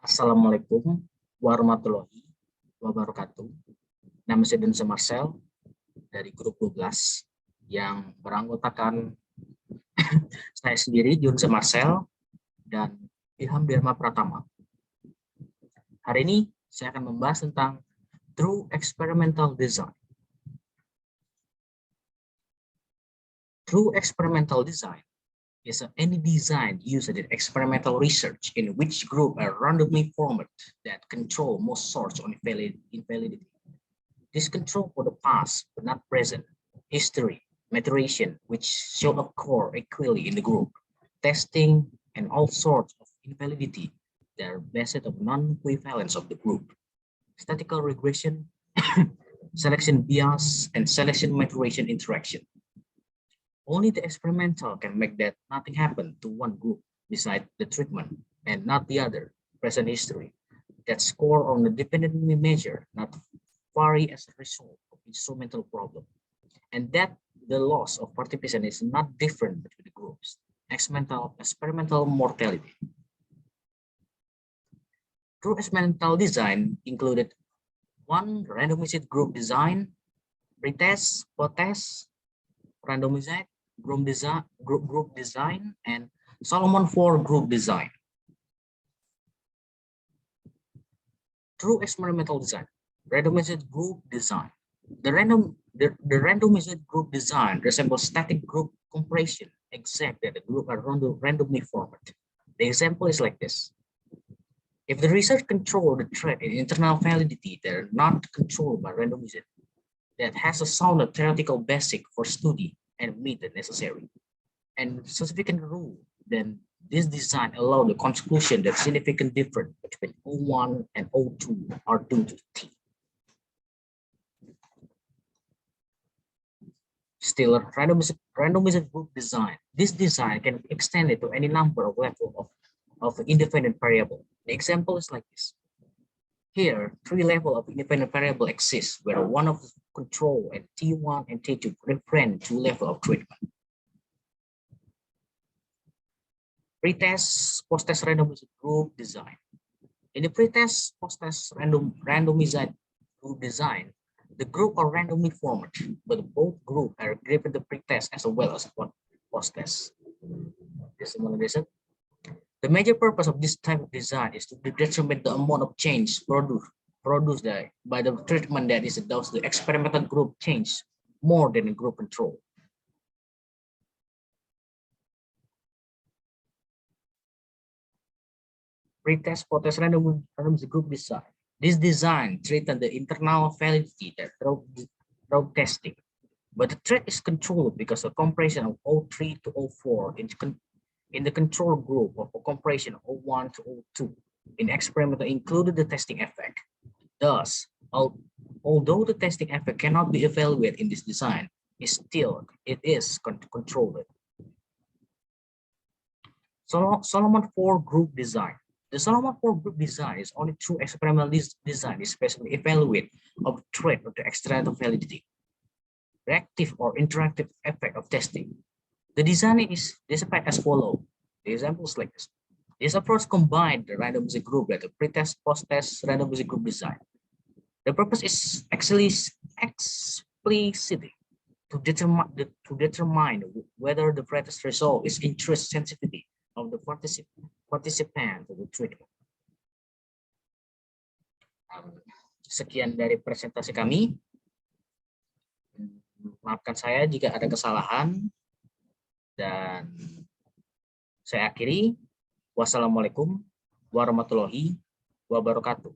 Assalamualaikum warahmatullahi wabarakatuh. Nama saya Dunsa Marcel dari grup 12 yang beranggotakan saya sendiri, Dunsa Marcel, dan Ilham Dharma Pratama. Hari ini saya akan membahas tentang True Experimental Design. True Experimental Design is any design used in experimental research in which groups are randomly formed that control most sorts of invalidity. This control for the past but not present, history, maturation, which shall occur equally in the group, testing, and all sorts of invalidity that are based on non-equivalence of the group, statistical regression, selection bias, and selection maturation interaction. Only the experimental can make that nothing happen to one group beside the treatment and not the other, present history, that score on the dependently measure not vary as a result of instrumental problem, and that the loss of participation is not different between the groups, experimental mortality. True experimental design included 1. Randomized group design, pretest, post-test, randomized group design, and Solomon 4 group design. True experimental design, randomized group design. The randomized group design resembles static group compression, except that the group are randomly formed. The example is like this. If the research control the threat in internal validity that are not controlled by randomization, that has a sound theoretical basic for study and meet the necessary and significant rule, then this design allow the conclusion that significant difference between O1 and O2 are due to T. Still, a randomized group design. This design can be extended to any number of levels of independent variable. The example is like this. Here, 3 levels of independent variable exist, where one of the control and T1 and T2 represent 2 levels of treatment. Pretest, post-test randomized group design. In the pretest, post-test randomized group design, the group are randomly formed, but both groups are given the pretest as well as post-test. The major purpose of this type of design is to determine the amount of change produced by the treatment, that is, thus the experimental group change more than the group control. Pretest, post-test randomized group design. This design threatens the internal validity that through testing, but the threat is controlled because of compression of O3 to O4 in the control group of a compression of O1 to O2 in experimental included the testing effect. Thus, although the testing effect cannot be evaluated in this design, it is controlled. Solomon 4 group design. The Solomon 4 group design is only true experimental design, especially evaluate of threat of the external validity, reactive or interactive effect of testing. The design is described as follows. The examples like this. This approach combined the randomized group with the pretest, post-test randomized group design. The purpose is actually explicitly to determine whether the pretest result is interest sensitivity of the participant to the treatment. Sekian dari presentasi kami. Maafkan saya jika ada kesalahan. Dan saya akhiri. Wassalamualaikum warahmatullahi wabarakatuh.